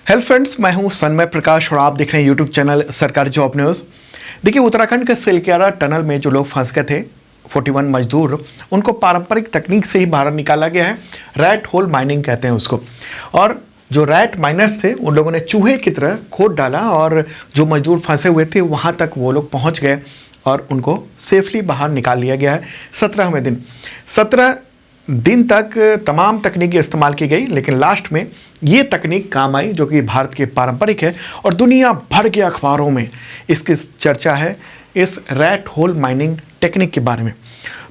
Hello friends, मैं हूं सन्मय प्रकाश और आप देख रहे हैं यूट्यूब चैनल सरकारी जॉब न्यूज़। देखिए, उत्तराखंड के सिलक्यारा टनल में जो लोग फंस गए थे 41 मजदूर, उनको पारंपरिक तकनीक से ही बाहर निकाला गया है। रैट होल माइनिंग कहते हैं उसको। और जो रैट माइनर्स थे उन लोगों ने चूहे की तरह खोद डाला और जो मजदूर फंसे हुए थे वहाँ तक वो लोग पहुँच गए और उनको सेफली बाहर निकाल लिया गया है। 17 दिन तक तमाम तकनीकें इस्तेमाल की गई, लेकिन लास्ट में ये तकनीक काम आई जो कि भारत के पारंपरिक है और दुनिया भर के अखबारों में इसकी चर्चा है, इस रैट होल माइनिंग टेक्निक के बारे में।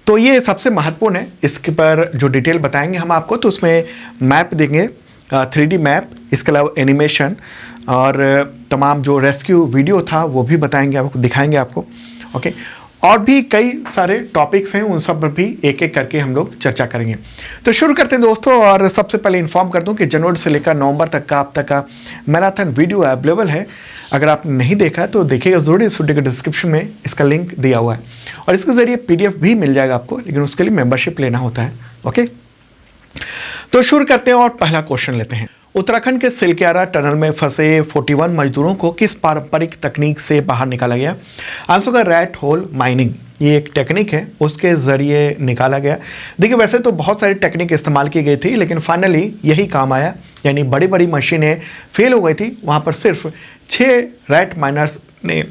तो ये सबसे महत्वपूर्ण है, इसके पर जो डिटेल बताएंगे हम आपको। तो उसमें मैप देंगे, 3D मैप, इसके अलावा एनिमेशन और तमाम जो रेस्क्यू वीडियो था वो भी बताएंगे आपको, दिखाएंगे आपको। ओके, और भी कई सारे टॉपिक्स हैं, उन सब पर भी एक एक करके हम लोग चर्चा करेंगे। तो शुरू करते हैं दोस्तों। और सबसे पहले इन्फॉर्म कर दूं कि जनवरी से लेकर नवंबर तक का अब तक का मैराथन वीडियो अवेलेबल है। अगर आपने नहीं देखा है तो देखिएगा ज़रूर, इस वीडियो के डिस्क्रिप्शन में इसका लिंक दिया हुआ है और इसके ज़रिए PDF भी मिल जाएगा आपको, लेकिन उसके लिए मेंबरशिप लेना होता है। ओके, तो शुरू करते हैं और पहला क्वेश्चन लेते हैं। उत्तराखंड के सिलक्यारा टनल में फंसे 41 मजदूरों को किस पारंपरिक तकनीक से बाहर निकाला गया? आंसर का रैट होल माइनिंग, ये एक टेक्निक है, उसके ज़रिए निकाला गया। देखिए, वैसे तो बहुत सारी टेक्निक इस्तेमाल की गई थी, लेकिन फाइनली यही काम आया। यानी बड़ी बड़ी मशीनें फेल हो गई थी, वहाँ पर सिर्फ 6 रैट माइनर्स ने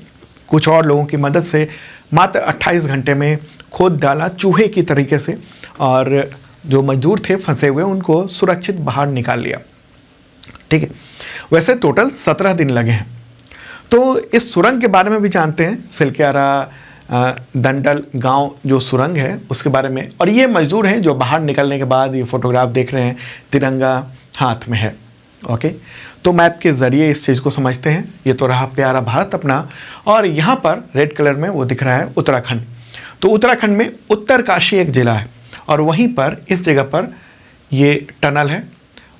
कुछ और लोगों की मदद से मात्र 28 घंटे में खोद डाला चूहे की तरीके से, और जो मजदूर थे फंसे हुए उनको सुरक्षित बाहर निकाल लिया। ठीक है, वैसे टोटल 17 दिन लगे हैं। तो इस सुरंग के बारे में भी जानते हैं, सिलक्यारा दंडल गांव जो सुरंग है उसके बारे में। और ये मजदूर हैं जो बाहर निकलने के बाद, ये फोटोग्राफ देख रहे हैं, तिरंगा हाथ में है। ओके, तो मैप के ज़रिए इस चीज़ को समझते हैं। ये तो रहा प्यारा भारत अपना, और यहाँ पर रेड कलर में वो दिख रहा है उत्तराखंड। तो उत्तराखंड में उत्तरकाशी एक ज़िला है और वहीं पर इस जगह पर ये टनल है,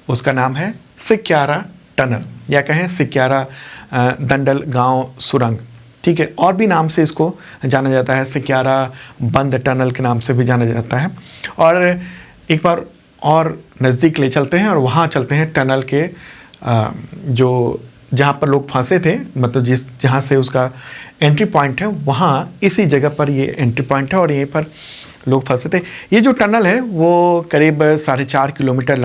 उसका नाम है सिलक्यारा टनल, या कहें सिलक्यारा दंडल गांव सुरंग। ठीक है, और भी नाम से इसको जाना जाता है, सिलक्यारा बंद टनल के नाम से भी जाना जाता है। और एक बार और नज़दीक ले चलते हैं और वहाँ चलते हैं टनल के जो जहाँ पर लोग फंसे थे, मतलब जहाँ से उसका एंट्री पॉइंट है, वहाँ इसी जगह पर ये एंट्री पॉइंट है और यहीं पर लोग फंसे थे। ये जो टनल है वो करीब 4.5 किलोमीटर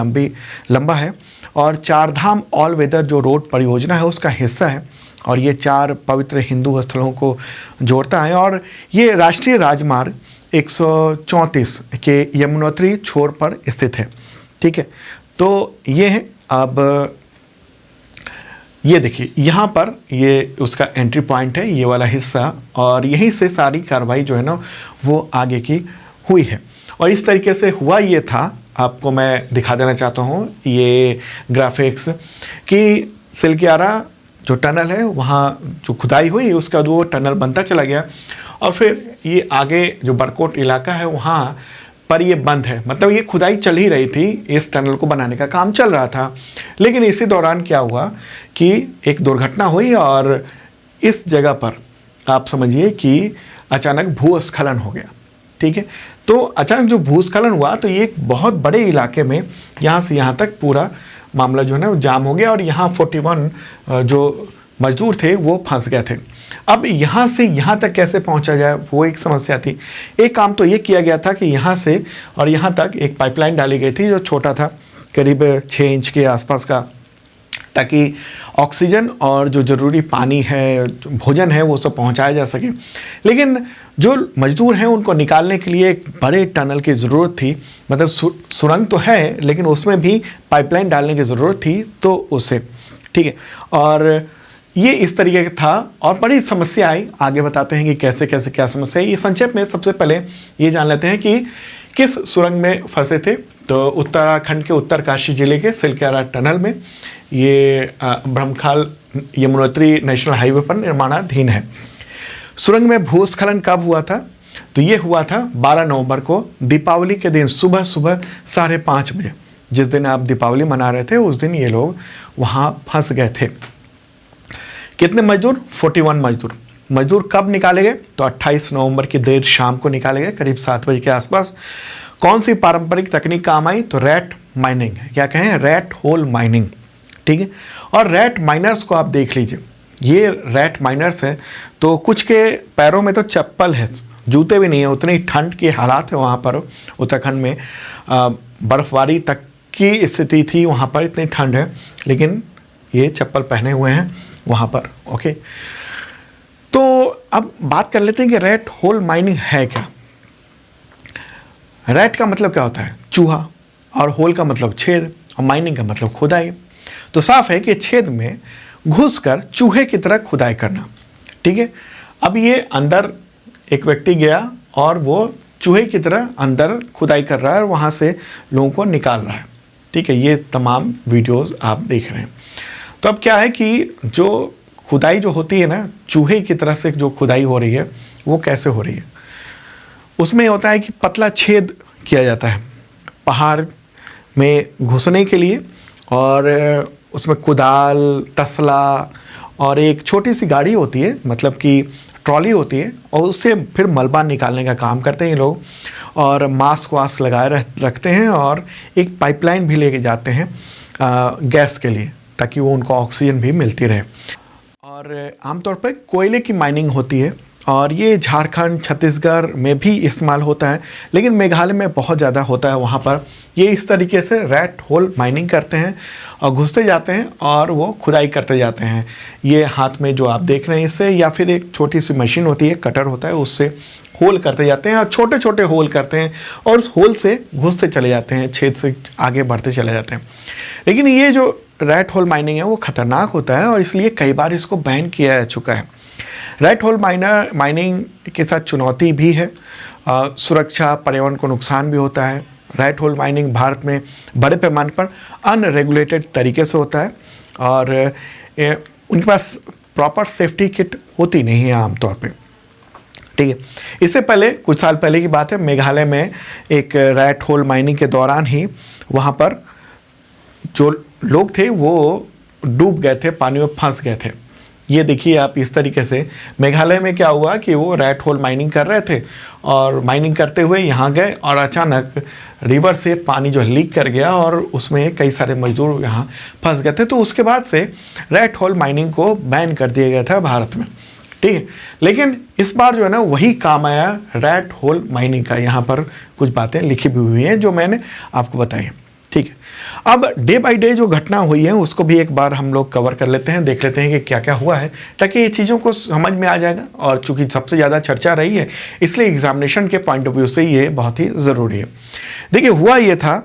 लंबा है और चारधाम ऑल वेदर जो रोड परियोजना है उसका हिस्सा है, और ये 4 पवित्र हिंदू स्थलों को जोड़ता है। और ये राष्ट्रीय राजमार्ग 134 के यमुनोत्री छोर पर स्थित है। ठीक है, तो ये है। अब ये देखिए, यहाँ पर ये उसका एंट्री पॉइंट है, ये वाला हिस्सा, और यहीं से सारी कार्रवाई जो है ना वो आगे की हुई है। और इस तरीके से हुआ ये था, आपको मैं दिखा देना चाहता हूँ ये ग्राफिक्स, कि सिलक्यारा जो टनल है वहाँ जो खुदाई हुई उसका वो टनल बनता चला गया, और फिर ये आगे जो बरकोट इलाका है वहाँ पर ये बंद है। मतलब ये खुदाई चल ही रही थी, इस टनल को बनाने का काम चल रहा था, लेकिन इसी दौरान क्या हुआ कि एक दुर्घटना हुई और इस जगह पर आप समझिए कि अचानक भूस्खलन हो गया। ठीक है, तो अचानक जो भूस्खलन हुआ तो ये एक बहुत बड़े इलाके में यहाँ से यहाँ तक पूरा मामला जो है ना वो जाम हो गया, और यहाँ 41 जो मजदूर थे वो फंस गए थे। अब यहाँ से यहाँ तक कैसे पहुँचा जाए वो एक समस्या थी। एक काम तो ये किया गया था कि यहाँ से और यहाँ तक एक पाइपलाइन डाली गई थी जो छोटा था, करीब 6 इंच के आसपास का, ताकि ऑक्सीजन और जो ज़रूरी पानी है, भोजन है, वो सब पहुंचाया जा सके। लेकिन जो मजदूर हैं उनको निकालने के लिए एक बड़े टनल की ज़रूरत थी। मतलब सुरंग तो है लेकिन उसमें भी पाइपलाइन डालने की ज़रूरत थी, तो उससे ठीक है। और ये इस तरीके का था और बड़ी समस्या आई। आगे बताते हैं कि कैसे कैसे क्या समस्या है। ये संक्षेप में सबसे पहले ये जान लेते हैं कि किस सुरंग में फंसे थे। तो उत्तराखंड के उत्तरकाशी जिले के सिलक्यारा टनल में, ये ब्रह्मखाल यमुनोत्री नेशनल हाईवे पर निर्माणाधीन है। सुरंग में भूस्खलन कब हुआ था? तो ये हुआ था 12 नवंबर को, दीपावली के दिन सुबह 5:30 बजे। जिस दिन आप दीपावली मना रहे थे उस दिन ये लोग वहाँ फंस गए थे। कितने मजदूर? 41 मजदूर कब निकाले गए? तो 28 नवंबर की देर शाम को निकाले गए, करीब 7 बजे के आसपास। कौन सी पारंपरिक तकनीक काम आई? तो रैट माइनिंग, क्या कहें, रैट होल माइनिंग। ठीक है। और रैट माइनर्स को आप देख लीजिए, ये रैट माइनर्स है तो कुछ के पैरों में तो चप्पल है, जूते भी नहीं है। उतनी ठंड के हालात है वहाँ पर उत्तराखंड में, बर्फबारी तक की स्थिति थी वहाँ पर, इतनी ठंड है लेकिन ये चप्पल पहने हुए हैं वहाँ पर। ओके, तो अब बात कर लेते हैं कि रैट होल माइनिंग है क्या। रैट का मतलब क्या होता है? चूहा, और होल का मतलब छेद, और माइनिंग का मतलब खुदाई। तो साफ है कि छेद में घुसकर चूहे की तरह खुदाई करना, ठीक है। अब ये अंदर एक व्यक्ति गया और वो चूहे की तरह अंदर खुदाई कर रहा है और वहाँ से लोगों को निकाल रहा है, ठीक है। ये तमाम वीडियोस आप देख रहे हैं। तो अब क्या है कि जो खुदाई जो होती है ना, चूहे की तरह से जो खुदाई हो रही है वो कैसे हो रही है? उसमें होता है कि पतला छेद किया जाता है पहाड़ में घुसने के लिए, और उसमें कुदाल, तसला और एक छोटी सी गाड़ी होती है, मतलब कि ट्रॉली होती है, और उससे फिर मलबा निकालने का काम करते हैं ये लोग। और मास्क वास्क लगाए रखते हैं, और एक पाइपलाइन भी लेके जाते हैं गैस के लिए, ताकि वो उनको ऑक्सीजन भी मिलती रहे। और आमतौर पर कोयले की माइनिंग होती है, और ये झारखंड, छत्तीसगढ़ में भी इस्तेमाल होता है, लेकिन मेघालय में बहुत ज़्यादा होता है। वहाँ पर ये इस तरीके से रैट होल माइनिंग करते हैं और घुसते जाते हैं और वो खुदाई करते जाते हैं। ये हाथ में जो आप देख रहे हैं इससे, या फिर एक छोटी सी मशीन होती है, कटर होता है, उससे होल करते जाते हैं और छोटे छोटे होल करते हैं, और उस होल से घुसते चले जाते हैं, छेद से आगे बढ़ते चले जाते हैं। लेकिन ये जो रैट होल माइनिंग है वो ख़तरनाक होता है, और इसलिए कई बार इसको बैन किया जा चुका है। रैट होल माइनिंग के साथ चुनौती भी है, सुरक्षा, पर्यावरण को नुकसान भी होता है। रैट होल माइनिंग भारत में बड़े पैमाने पर अनरेगुलेटेड तरीके से होता है, और उनके पास प्रॉपर सेफ्टी किट होती नहीं है आमतौर पे, ठीक है। इससे पहले, कुछ साल पहले की बात है, मेघालय में एक रैट होल माइनिंग के दौरान ही वहाँ पर जो लोग थे वो डूब गए थे, पानी में फंस गए थे। ये देखिए आप, इस तरीके से मेघालय में क्या हुआ कि वो रैट होल माइनिंग कर रहे थे, और माइनिंग करते हुए यहाँ गए, और अचानक रिवर से पानी जो लीक कर गया, और उसमें कई सारे मजदूर यहाँ फंस गए थे। तो उसके बाद से रैट होल माइनिंग को बैन कर दिया गया था भारत में, ठीक है। लेकिन इस बार जो है ना, वही काम आया रैट होल माइनिंग का। यहाँ पर कुछ बातें लिखी भी हुई हैं जो मैंने आपको बताई हैं, ठीक है। अब डे बाय डे जो घटना हुई है उसको भी एक बार हम लोग कवर कर लेते हैं, देख लेते हैं कि क्या क्या हुआ है, ताकि ये चीज़ों को समझ में आ जाएगा। और चूंकि सबसे ज़्यादा चर्चा रही है, इसलिए एग्जामिनेशन के पॉइंट ऑफ व्यू से ये बहुत ही ज़रूरी है। देखिए, हुआ ये था,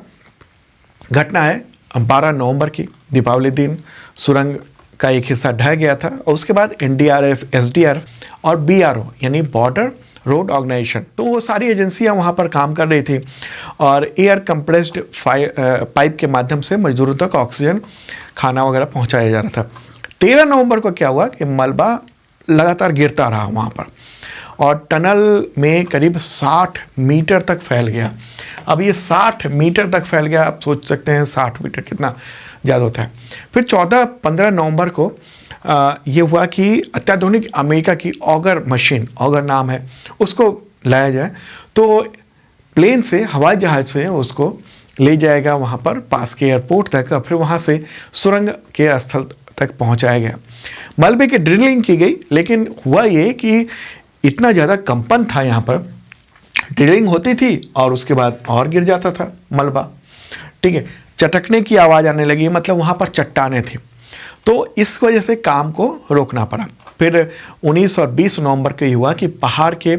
घटना है 12 नवंबर की, दीपावली दिन सुरंग का एक हिस्सा ढह गया था, और उसके बाद NDRF, SDRF और BRO यानी बॉर्डर रोड ऑर्गेनाइजेशन, तो वो सारी एजेंसियां वहाँ पर काम कर रही थी, और एयर कंप्रेस्ड पाइप के माध्यम से मजदूरों तक ऑक्सीजन, खाना वगैरह पहुँचाया जा रहा था। 13 नवंबर को क्या हुआ कि मलबा लगातार गिरता रहा वहाँ पर, और टनल में करीब 60 मीटर तक फैल गया। अब ये 60 मीटर तक फैल गया, आप सोच सकते हैं 60 मीटर कितना ज़्यादा होता है। फिर 14-15 नवंबर को ये हुआ कि अत्याधुनिक अमेरिका की ऑगर मशीन, ऑगर नाम है, उसको लाया जाए। तो प्लेन से, हवाई जहाज़ से उसको ले जाएगा वहाँ पर पास के एयरपोर्ट तक, और फिर वहाँ से सुरंग के स्थल तक पहुँचाया गया। मलबे की ड्रिलिंग की गई, लेकिन हुआ ये कि इतना ज़्यादा कंपन था यहाँ पर, ड्रिलिंग होती थी और उसके बाद और गिर जाता था मलबा, ठीक है। चटकने की आवाज़ आने लगी, मतलब वहाँ पर चट्टानें थी, तो इस वजह से काम को रोकना पड़ा। फिर 19 और 20 नवंबर को हुआ कि पहाड़ के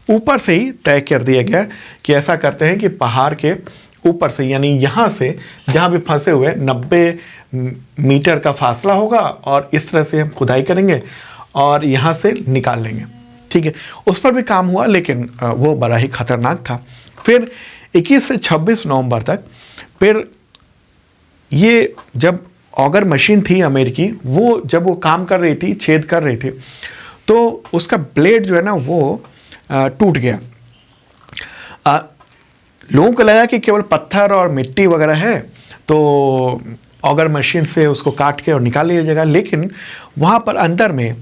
ऊपर से ही तय कर दिया गया कि ऐसा करते हैं कि पहाड़ के ऊपर से, यानी यहाँ से जहाँ भी फंसे हुए 90 मीटर का फासला होगा, और इस तरह से हम खुदाई करेंगे और यहाँ से निकाल लेंगे, ठीक है। उस पर भी काम हुआ, लेकिन वो बड़ा ही खतरनाक था। फिर 21 से 26 नवंबर तक फिर ये जब ऑगर मशीन थी अमेरिकी, वो जब वो काम कर रही थी, छेद कर रही थी, तो उसका ब्लेड जो है ना वो टूट गया। लोगों को लगा कि केवल पत्थर और मिट्टी वगैरह है, तो ऑगर मशीन से उसको काट के और निकाल लिया जाएगा, लेकिन वहाँ पर अंदर में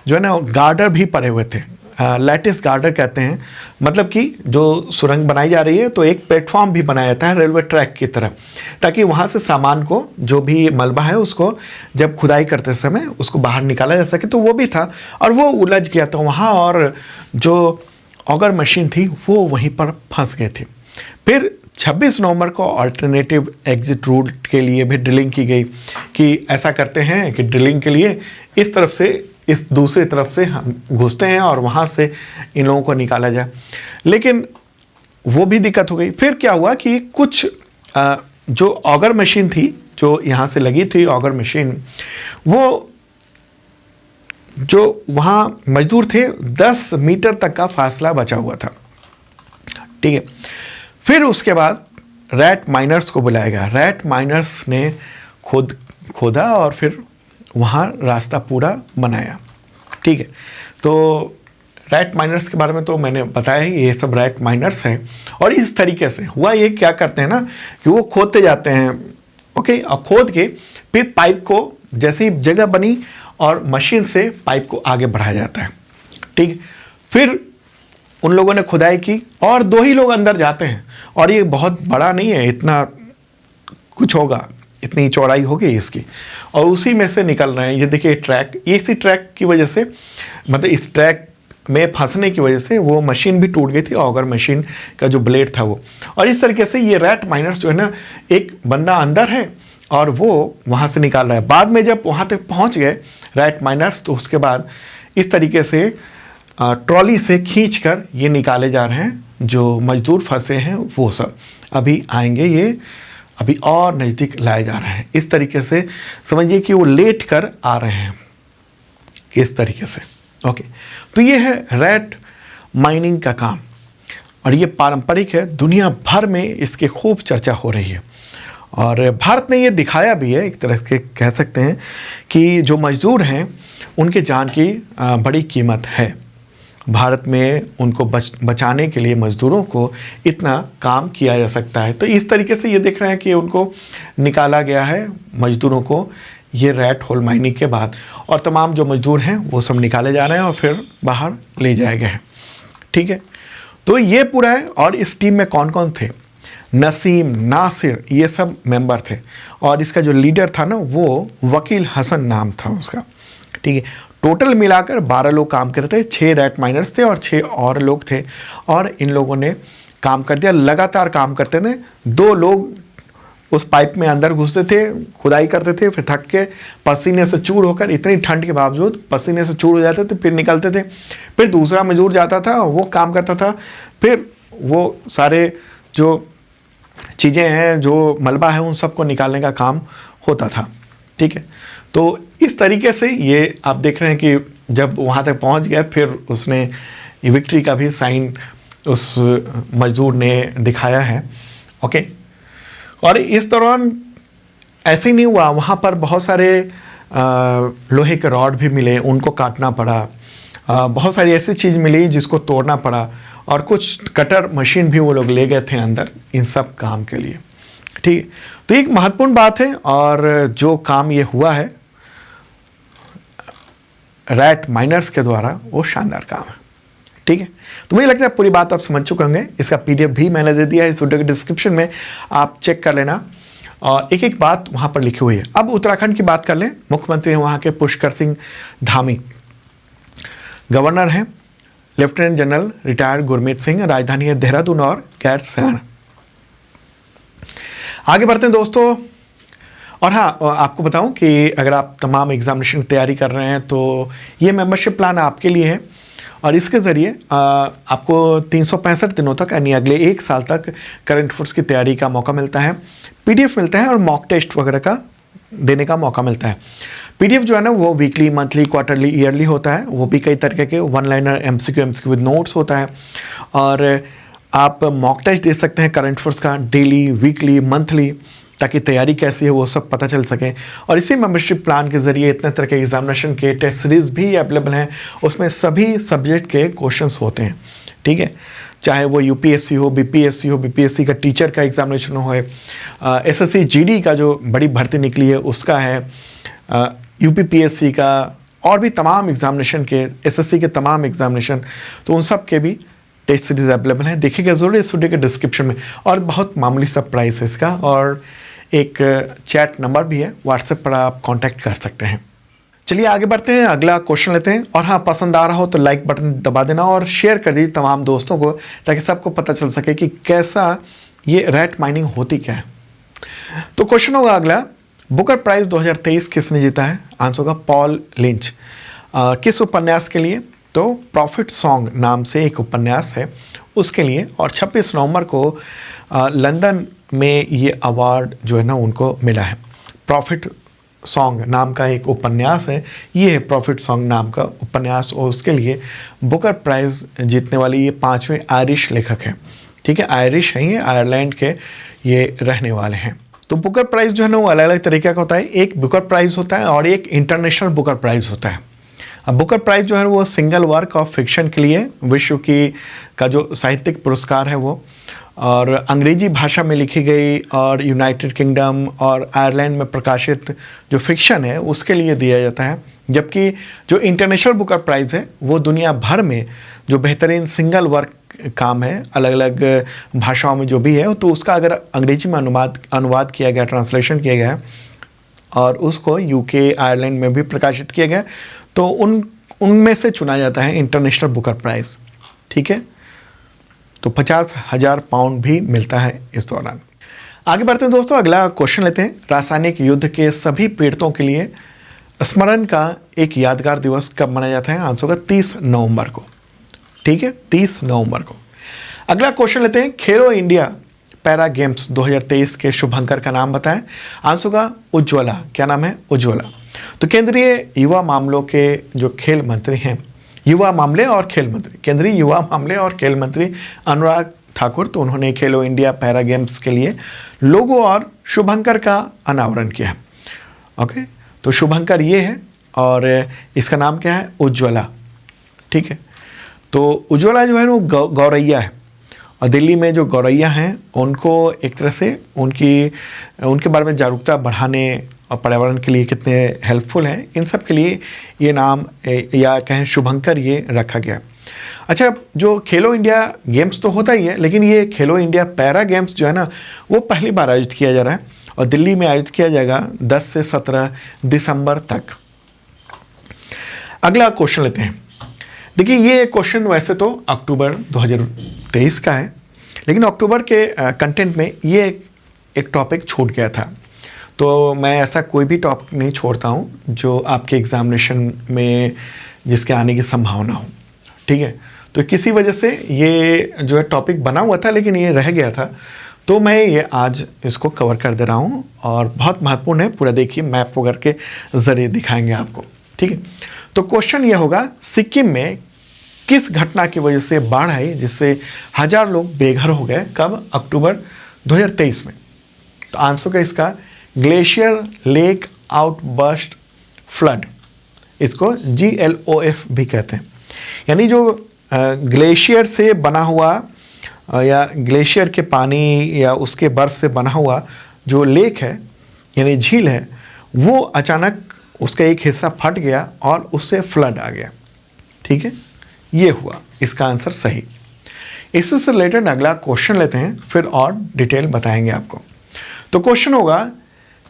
जो है ना गार्डर भी पड़े हुए थे, लैटिस गार्डर कहते हैं, मतलब कि जो सुरंग बनाई जा रही है तो एक प्लेटफॉर्म भी बनाया जाता है रेलवे ट्रैक की तरह, ताकि वहाँ से सामान को, जो भी मलबा है उसको जब खुदाई करते समय उसको बाहर निकाला जा सके। तो वो भी था और वो उलझ गया था वहाँ, और जो ऑगर मशीन थी वो वहीं पर फंस गए थे। फिर 26 नवंबर को अल्टरनेटिव एग्जिट रूट के लिए भी ड्रिलिंग की गई कि ऐसा करते हैं कि ड्रिलिंग के लिए इस तरफ से इस दूसरी तरफ से हम घुसते हैं और वहाँ से इन लोगों को निकाला जाए, लेकिन वो भी दिक्कत हो गई। फिर क्या हुआ कि कुछ जो ऑगर मशीन थी जो यहाँ से लगी थी ऑगर मशीन, वो जो वहाँ मजदूर थे 10 मीटर तक का फासला बचा हुआ था, ठीक है। फिर उसके बाद रैट माइनर्स को बुलाया गया। रैट माइनर्स ने खोदा और फिर वहाँ रास्ता पूरा बनाया, ठीक है। तो रैट माइनर्स के बारे में तो मैंने बताया ही, ये सब रैट माइनर्स हैं। और इस तरीके से हुआ ये, क्या करते हैं ना कि वो खोदते जाते हैं, ओके, और खोद के फिर पाइप को जैसे ही जगह बनी और मशीन से पाइप को आगे बढ़ाया जाता है, ठीक। फिर उन लोगों ने खुदाई की और 2 ही लोग अंदर जाते हैं, और ये बहुत बड़ा नहीं है, इतना कुछ होगा, इतनी चौड़ाई होगी इसकी, और उसी में से निकल रहे हैं। ये देखिए ट्रैक, ये इसी ट्रैक की वजह से, मतलब इस ट्रैक में फंसने की वजह से वो मशीन भी टूट गई थी, ऑगर मशीन का जो ब्लेड था वो। और इस तरीके से ये रैट माइनर्स जो है ना, एक बंदा अंदर है और वो वहाँ से निकाल रहा है। बाद में जब वहाँ तक पहुँच गए रैट माइनर्स, तो उसके बाद इस तरीके से ट्रॉली से खींचकर ये निकाले जा रहे हैं जो मजदूर फंसे हैं, वो सब अभी आएंगे, ये अभी और नज़दीक लाए जा रहे हैं। इस तरीके से समझिए कि वो लेट कर आ रहे हैं, किस तरीके से, ओके। तो ये है रैट माइनिंग का काम, और ये पारंपरिक है, दुनिया भर में इसकी खूब चर्चा हो रही है। और भारत ने ये दिखाया भी है, एक तरह से कह सकते हैं कि जो मजदूर हैं उनके जान की बड़ी कीमत है। भारत में उनको बचाने के लिए मजदूरों को इतना काम किया जा सकता है। तो इस तरीके से ये देख रहे हैं कि उनको निकाला गया है मजदूरों को, ये रैट होल माइनिंग के बाद, और तमाम जो मजदूर हैं वो सब निकाले जा रहे हैं और फिर बाहर ले जाए गए हैं, ठीक है। तो ये पूरा है। और इस टीम में कौन कौन थे? नसीम, नासिर, ये सब मेंबर थे, और इसका जो लीडर था ना वो वकील हसन नाम था उसका, ठीक है। टोटल मिलाकर 12 लोग काम करते थे, 6 रैट माइनर्स थे और 6 और लोग थे, और इन लोगों ने काम कर दिया, लगातार काम करते थे। 2 लोग उस पाइप में अंदर घुसते थे, खुदाई करते थे, फिर थक के पसीने से चूर होकर, इतनी ठंड के बावजूद पसीने से चूर हो जाते थे, फिर निकलते थे। फिर दूसरा मजदूर जाता था, वो काम करता था, फिर वो सारे जो चीज़ें हैं, जो मलबा है, उन सबको निकालने का काम होता था, ठीक है। तो इस तरीके से ये आप देख रहे हैं कि जब वहाँ तक पहुँच गया, फिर उसने विक्ट्री का भी साइन उस मजदूर ने दिखाया है, ओके। और इस दौरान ऐसे ही नहीं हुआ, वहाँ पर बहुत सारे लोहे के रॉड भी मिले, उनको काटना पड़ा, बहुत सारी ऐसी चीज़ मिली जिसको तोड़ना पड़ा, और कुछ कटर मशीन भी वो लोग ले गए थे अंदर इन सब काम के लिए, ठीक। तो एक महत्वपूर्ण बात है, और जो काम ये हुआ है रैट माइनर्स के द्वारा, वो शानदार काम है, ठीक है। तो मुझे लगता है पूरी बात आप समझ चुके होंगे। इसका PDF भी मैंने दे दिया है इस वीडियो के डिस्क्रिप्शन में, आप चेक कर लेना, और एक एक बात वहाँ पर लिखी हुई है। अब उत्तराखंड की बात कर लें। मुख्यमंत्री हैं वहाँ के पुष्कर सिंह धामी, गवर्नर हैं lieutenant general retired Gurmeet Singh, राजधानी है देहरादून और गैर सैन। आगे बढ़ते हैं दोस्तों। और हाँ, आपको बताऊं कि अगर आप तमाम एग्जामिनेशन की तैयारी कर रहे हैं तो ये मेंबरशिप प्लान आपके लिए है, और इसके ज़रिए आपको 365 दिनों तक, यानी अगले 1 साल तक करंट अफेयर्स की तैयारी का मौका मिलता है, PDF मिलता है, और मॉक टेस्ट वगैरह का देने का मौका मिलता है। PDF जो है ना वो वीकली, मंथली, क्वार्टरली, ईयरली होता है, वो भी कई तरीके के 1 लाइनर MCQ विद नोट्स होता है, और आप मॉक टेस्ट दे सकते हैं करंट अफेयर्स का डेली, वीकली, मंथली, ताकि तैयारी कैसी है वो सब पता चल सके। और इसी मेंबरशिप प्लान के ज़रिए इतने तरह के एग्जामिनेशन के टेस्ट सीरीज़ भी अवेलेबल हैं, उसमें सभी सब्जेक्ट के क्वेश्चंस होते हैं, ठीक है। चाहे वो UPSC हो, BPSC हो, BPSC का टीचर का एग्जामिनेशन हो, SSC GD का जो बड़ी भर्ती निकली है उसका है, UPPSC का और भी तमाम एग्जामिनेशन के, एसएससी के तमाम एग्जामिनेशन, तो उन सब के भी टेस्ट सीरीज अवेलेबल है। देखिएगा ज़रूर इस वीडियो के डिस्क्रिप्शन में। और बहुत मामूली सा प्राइस है इसका, और एक चैट नंबर भी है, व्हाट्सएप पर आप कांटेक्ट कर सकते हैं। चलिए आगे बढ़ते हैं, अगला क्वेश्चन लेते हैं। और हाँ, पसंद आ रहा हो तो लाइक बटन दबा देना और शेयर कर दीजिए तमाम दोस्तों को, ताकि सबको पता चल सके कि कैसा ये रैट माइनिंग होती क्या है। तो क्वेश्चन होगा अगला, बुकर प्राइज 2023 किसने जीता है? आंसर होगा पॉल लिंच। किस उपन्यास के लिए? तो प्रॉफिट सॉन्ग नाम से एक उपन्यास है उसके लिए। और 26 नवंबर को लंदन में ये अवार्ड जो है ना उनको मिला है। प्रॉफिट सॉन्ग नाम का एक उपन्यास है, ये है प्रॉफिट सॉन्ग नाम का उपन्यास, और उसके लिए बुकर प्राइज़ जीतने वाले ये 5वें आयरिश लेखक हैं। ठीक है, आयरिश हैं ये, आयरलैंड के ये रहने वाले हैं। तो बुकर प्राइज़ जो है ना वो अलग अलग तरीके का होता है। एक बुकर प्राइज़ होता है और एक इंटरनेशनल बुकर प्राइज़ होता है। अब बुकर प्राइज़ जो है वो सिंगल वर्क ऑफ फिक्शन के लिए विश्व की का जो साहित्यिक पुरस्कार है वो, और अंग्रेजी भाषा में लिखी गई और यूनाइटेड किंगडम और आयरलैंड में प्रकाशित जो फिक्शन है उसके लिए दिया जाता है। जबकि जो इंटरनेशनल बुकर प्राइज़ है वो दुनिया भर में जो बेहतरीन सिंगल वर्क काम है अलग अलग भाषाओं में जो भी है, तो उसका अगर अंग्रेजी में अनुवाद किया गया, ट्रांसलेशन किया गया और उसको यूके आयरलैंड में भी प्रकाशित किया गया, तो उनमें से चुना जाता है इंटरनेशनल बुकर प्राइज़। ठीक है, तो 50,000 पाउंड भी मिलता है इस दौरान। आगे बढ़ते हैं दोस्तों, अगला क्वेश्चन लेते हैं। रासायनिक युद्ध के सभी पीड़ितों के लिए स्मरण का एक यादगार दिवस कब मनाया जाता है? आंसर होगा 30 नवंबर को। ठीक है, 30 नवंबर को। अगला क्वेश्चन लेते हैं, खेलो इंडिया पैरा गेम्स 2023 के शुभंकर का नाम बताएं। आंसर होगा उज्ज्वला। क्या नाम है? उज्ज्वला। तो केंद्रीय युवा मामलों के जो खेल मंत्री हैं, युवा मामले और खेल मंत्री, केंद्रीय युवा मामले और खेल मंत्री अनुराग ठाकुर, तो उन्होंने खेलो इंडिया पैरा गेम्स के लिए लोगो और शुभंकर का अनावरण किया है। ओके, तो शुभंकर ये है और इसका नाम क्या है? उज्ज्वला। ठीक है, तो उज्ज्वला जो है वो गौरैया है, और दिल्ली में जो गौरैया हैं उनको एक तरह से उनके बारे में जागरूकता बढ़ाने और पर्यावरण के लिए कितने हेल्पफुल हैं, इन सब के लिए ये नाम या कहें शुभंकर ये रखा गया। अच्छा, जो खेलो इंडिया गेम्स तो होता ही है, लेकिन ये खेलो इंडिया पैरा गेम्स जो है ना वो पहली बार आयोजित किया जा रहा है और दिल्ली में आयोजित किया जाएगा 10 से 17 दिसंबर तक। अगला क्वेश्चन लेते हैं। देखिए, ये क्वेश्चन वैसे तो अक्टूबर 2023 का है, लेकिन अक्टूबर के कंटेंट में ये एक टॉपिक छूट गया था। तो मैं ऐसा कोई भी टॉपिक नहीं छोड़ता हूँ जो आपके एग्जामिनेशन में जिसके आने की संभावना हो। ठीक है, तो किसी वजह से ये जो है टॉपिक बना हुआ था लेकिन ये रह गया था, तो मैं ये आज इसको कवर कर दे रहा हूँ और बहुत महत्वपूर्ण है। पूरा देखिए, मैप वगैरह के ज़रिए दिखाएंगे आपको। ठीक है, तो क्वेश्चन ये होगा, सिक्किम में किस घटना की वजह से बाढ़ आई जिससे 1000 लोग बेघर हो गए? कब? अक्टूबर 2023 में। तो आंसर का इसका ग्लेशियर लेक आउटबर्स्ट फ्लड, इसको GLOF भी कहते हैं। यानी जो ग्लेशियर से बना हुआ या ग्लेशियर के पानी या उसके बर्फ़ से बना हुआ जो लेक है यानी झील है, वो अचानक उसका एक हिस्सा फट गया और उससे फ्लड आ गया। ठीक है, ये हुआ इसका आंसर सही। इससे रिलेटेड अगला क्वेश्चन लेते हैं, फिर और डिटेल बताएंगे आपको। तो क्वेश्चन होगा,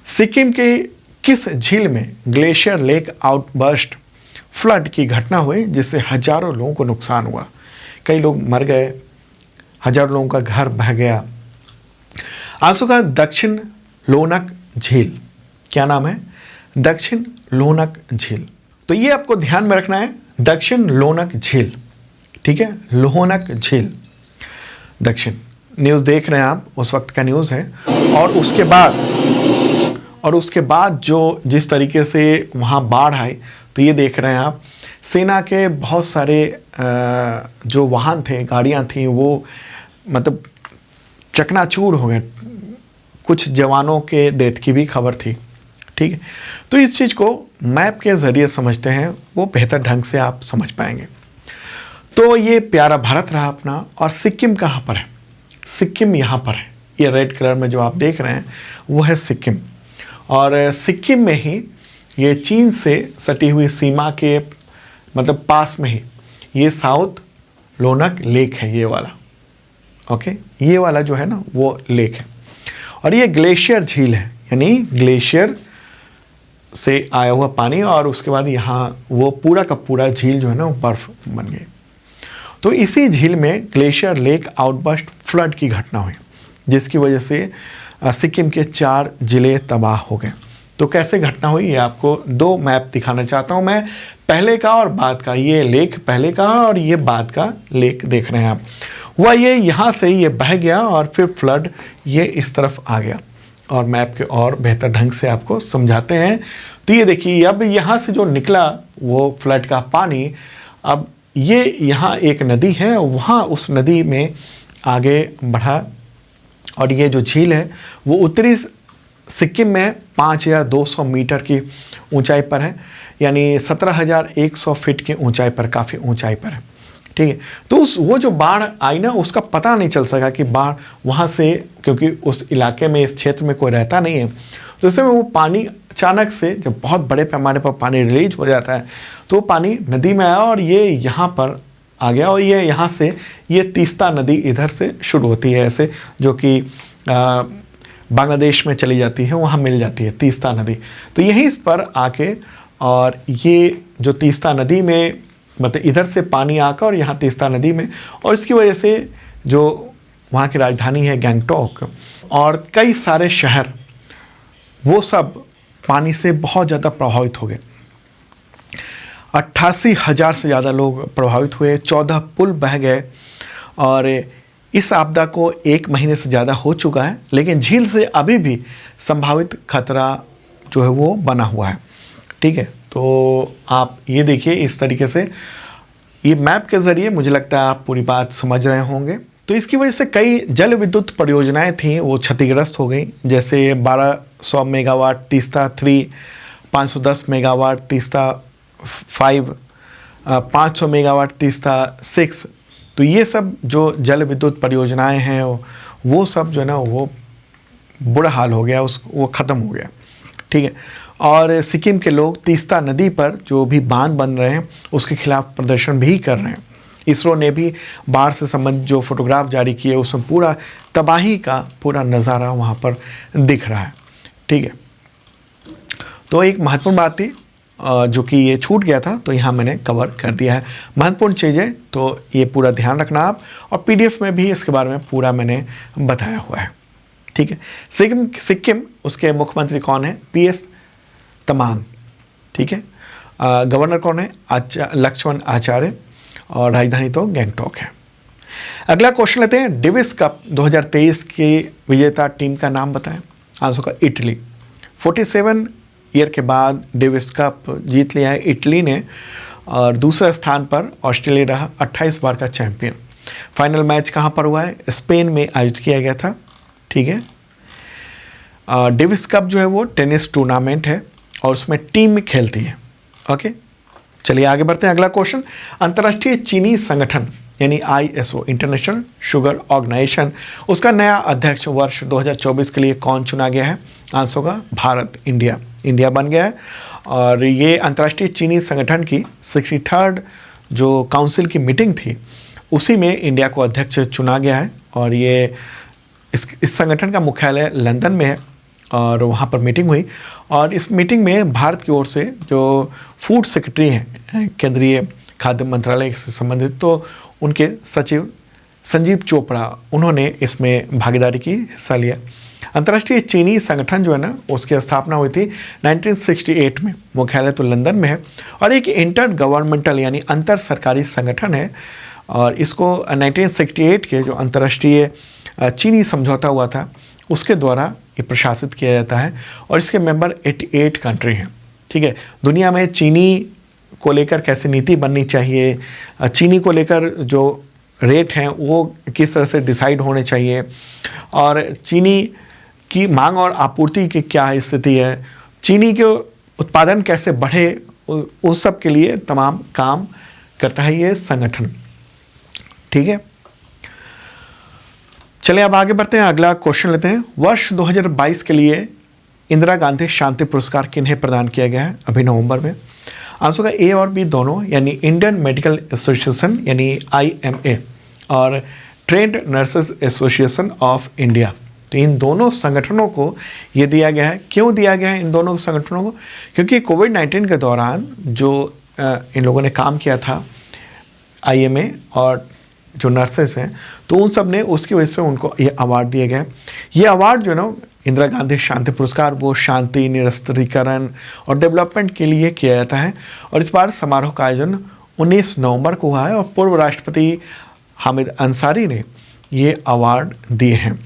सिक्किम के किस झील में ग्लेशियर लेक आउटबर्स्ट फ्लड की घटना हुई जिससे हजारों लोगों को नुकसान हुआ? कई लोग मर गए, हजारों लोगों का घर बह गया। आंसर का दक्षिण लोनक झील। क्या नाम है? दक्षिण लोनक झील। तो ये आपको ध्यान में रखना है, दक्षिण लोनक झील। ठीक है, लोहनक झील दक्षिण। न्यूज़ देख रहे हैं आप, उस वक्त का न्यूज़ है। और उसके बाद जो जिस तरीके से वहाँ बाढ़ आई, तो ये देख रहे हैं आप, सेना के बहुत सारे जो वाहन थे, गाड़ियाँ थीं, वो मतलब चकनाचूर हो गए। कुछ जवानों के डेथ की भी खबर थी। ठीक है, तो इस चीज़ को मैप के ज़रिए समझते हैं, वो बेहतर ढंग से आप समझ पाएंगे। तो ये प्यारा भारत रहा अपना। और सिक्किम कहाँ पर है? सिक्किम यहाँ पर है। ये रेड कलर में जो आप देख रहे हैं वो है सिक्किम। और सिक्किम में ही ये चीन से सटी हुई सीमा के मतलब पास में ही ये साउथ लोनक लेक है, ये वाला। ओके, ये वाला जो है ना वो लेक है और ये ग्लेशियर झील है, यानी ग्लेशियर से आया हुआ पानी और उसके बाद यहाँ वो पूरा का पूरा झील जो है ना वो बर्फ बन गई। तो इसी झील में ग्लेशियर लेक आउटबर्स्ट फ्लड की घटना हुई, जिसकी वजह से सिक्किम के 4 जिले तबाह हो गए। तो कैसे घटना हुई ये आपको 2 मैप दिखाना चाहता हूँ मैं, पहले का और बाद का। ये लेक पहले का और ये बाद का लेक देख रहे हैं आप। हुआ ये यहाँ से ये बह गया और फिर फ्लड ये इस तरफ आ गया, और मैप के और बेहतर ढंग से आपको समझाते हैं। तो ये देखिए, अब यहाँ से जो निकला वो फ्लड का पानी, अब ये यहाँ एक नदी है, वहाँ उस नदी में आगे बढ़ा और ये जो झील है वो उत्तरी सिक्किम में 5200 मीटर की ऊंचाई पर है, यानी 17,100 फीट की ऊंचाई पर, काफ़ी ऊंचाई पर है। ठीक है, तो वो जो बाढ़ आई ना उसका पता नहीं चल सका कि बाढ़ वहाँ से, क्योंकि उस इलाके में, इस क्षेत्र में कोई रहता नहीं है। जैसे में वो पानी अचानक से जब बहुत बड़े पैमाने पर पानी रिलीज हो जाता है तो पानी नदी में आया और ये यहाँ पर आ गया, और ये यहाँ से ये तीस्ता नदी इधर से शुरू होती है, ऐसे जो कि बांग्लादेश में चली जाती है, वहाँ मिल जाती है तीस्ता नदी। तो यहीं पर आके और ये जो तीस्ता नदी में मतलब इधर से पानी आकर और यहाँ तीस्ता नदी में, और इसकी वजह से जो वहाँ की राजधानी है गैंगटॉक और कई सारे शहर वो सब पानी से बहुत ज़्यादा प्रभावित हो गए। 88,000 से ज़्यादा लोग प्रभावित हुए, 14 पुल बह गए और इस आपदा को 1 महीने से ज़्यादा हो चुका है, लेकिन झील से अभी भी संभावित खतरा जो है वो बना हुआ है। ठीक है, तो आप ये देखिए इस तरीके से, ये मैप के ज़रिए मुझे लगता है आप पूरी बात समझ रहे होंगे। तो इसकी वजह से कई जल विद्युत परियोजनाएं थीं वो क्षतिग्रस्त हो गई, जैसे 1200 megawatt Teesta 3, 510 megawatt Teesta 5, 500 megawatt Teesta 6। तो ये सब जो जल विद्युत परियोजनाएं हैं वो सब जो है ना वो बुरा हाल हो गया, वो ख़त्म हो गया। ठीक है, और सिक्किम के लोग तीस्ता नदी पर जो भी बांध बन रहे हैं उसके खिलाफ प्रदर्शन भी कर रहे हैं। इसरो ने भी बाढ़ से संबंधित जो फोटोग्राफ जारी किए उसमें पूरा तबाही का पूरा नज़ारा वहाँ पर दिख रहा है। ठीक है, तो एक महत्वपूर्ण बात थी जो कि ये छूट गया था, तो यहाँ मैंने कवर कर दिया है महत्वपूर्ण चीज़ें, तो ये पूरा ध्यान रखना आप, और PDF में भी इसके बारे में पूरा मैंने बताया हुआ है। ठीक है, सिक्किम उसके मुख्यमंत्री कौन है? PS तमांग। ठीक है, गवर्नर कौन है? लक्ष्मण आचार्य, और राजधानी तो गैंगटॉक है। अगला क्वेश्चन लेते हैं, डेविस कप 2023 की विजेता टीम का नाम बताएं। आंसर का इटली। 47 ईयर के बाद डेविस कप जीत लिया है इटली ने, और दूसरे स्थान पर ऑस्ट्रेलिया रहा 28 बार का चैंपियन। फाइनल मैच कहाँ पर हुआ है? स्पेन में आयोजित किया गया था। ठीक है, डेविस कप जो है वो टेनिस टूर्नामेंट है और उसमें टीम खेलती है। ओके, चलिए आगे बढ़ते हैं। अगला क्वेश्चन, अंतर्राष्ट्रीय चीनी संगठन यानी ISO इंटरनेशनल शुगर ऑर्गेनाइजेशन, उसका नया अध्यक्ष वर्ष 2024 के लिए कौन चुना गया है? आंसर होगा भारत, इंडिया बन गया है। और ये अंतर्राष्ट्रीय चीनी संगठन की 63rd जो काउंसिल की मीटिंग थी उसी में इंडिया को अध्यक्ष चुना गया है, और ये इस संगठन का मुख्यालय लंदन में है और वहाँ पर मीटिंग हुई, और इस मीटिंग में भारत की ओर से जो फूड सेक्रेटरी हैं केंद्रीय खाद्य मंत्रालय से संबंधित, तो उनके सचिव संजीव चोपड़ा, उन्होंने इसमें भागीदारी की, हिस्सा लिया। अंतर्राष्ट्रीय चीनी संगठन जो है ना उसकी स्थापना हुई थी 1968 में, मुख्यालय तो लंदन में है, और एक इंटर गवर्नमेंटल यानी अंतर सरकारी संगठन है, और इसको 1968 के जो अंतर्राष्ट्रीय चीनी समझौता हुआ था उसके द्वारा ये प्रशासित किया जाता है, और इसके मेंबर 88 कंट्री हैं। ठीक है, दुनिया में चीनी को लेकर कैसे नीति बननी चाहिए, चीनी को लेकर जो रेट हैं वो किस तरह से डिसाइड होने चाहिए, और चीनी की मांग और आपूर्ति की क्या स्थिति है, चीनी के उत्पादन कैसे बढ़े, उस सब के लिए तमाम काम करता है ये संगठन। ठीक है, चलिए अब आगे बढ़ते हैं। अगला क्वेश्चन लेते हैं, वर्ष 2022 के लिए इंदिरा गांधी शांति पुरस्कार किन्हें प्रदान किया गया है अभी नवंबर में? आंसर का ए और बी दोनों, यानी इंडियन मेडिकल एसोसिएशन यानी IMA और trend nurses association of India. तो इन दोनों संगठनों को ये दिया गया है। क्यों दिया गया है इन दोनों संगठनों को? क्योंकि कोविड-19 के दौरान जो इन लोगों ने काम किया था, IMA और जो नर्सेस हैं, तो उन सब ने उसकी वजह से उनको ये अवार्ड दिया गया। ये अवार्ड जो है ना, इंदिरा गांधी शांति पुरस्कार, वो शांति, निरस्त्रीकरण और डेवलपमेंट के लिए किया जाता है। और इस बार समारोह का आयोजन 19 नवंबर को हुआ है और पूर्व राष्ट्रपति हामिद अंसारी ने ये अवार्ड दिए हैं।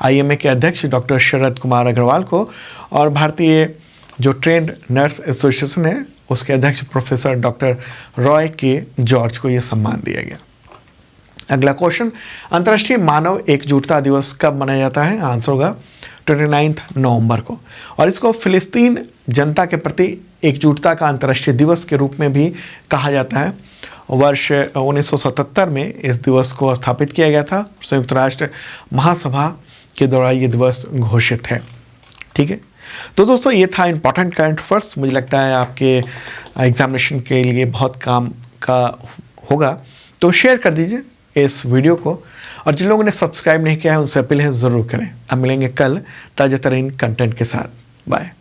IMA के अध्यक्ष डॉक्टर शरद कुमार अग्रवाल को और भारतीय जो ट्रेंड नर्स एसोसिएशन है उसके अध्यक्ष प्रोफेसर डॉक्टर रॉय के जॉर्ज को ये सम्मान दिया गया। अगला क्वेश्चन, अंतर्राष्ट्रीय मानव एकजुटता दिवस कब मनाया जाता है? आंसर होगा 29 नवंबर को। और इसको फिलिस्तीन जनता के प्रति एकजुटता का अंतर्राष्ट्रीय दिवस के रूप में भी कहा जाता है। वर्ष 1977 में इस दिवस को स्थापित किया गया था। संयुक्त राष्ट्र महासभा के दौरान ये दिवस घोषित है। ठीक है, तो दोस्तों ये था इंपॉर्टेंट करंट अफेयर्स। मुझे लगता है आपके एग्जामिनेशन के लिए बहुत काम का होगा, तो शेयर कर दीजिए इस वीडियो को। और जिन लोगों ने सब्सक्राइब नहीं किया है उनसे अपील है ज़रूर करें। अब मिलेंगे कल ताज़ा तरीन कंटेंट के साथ। बाय।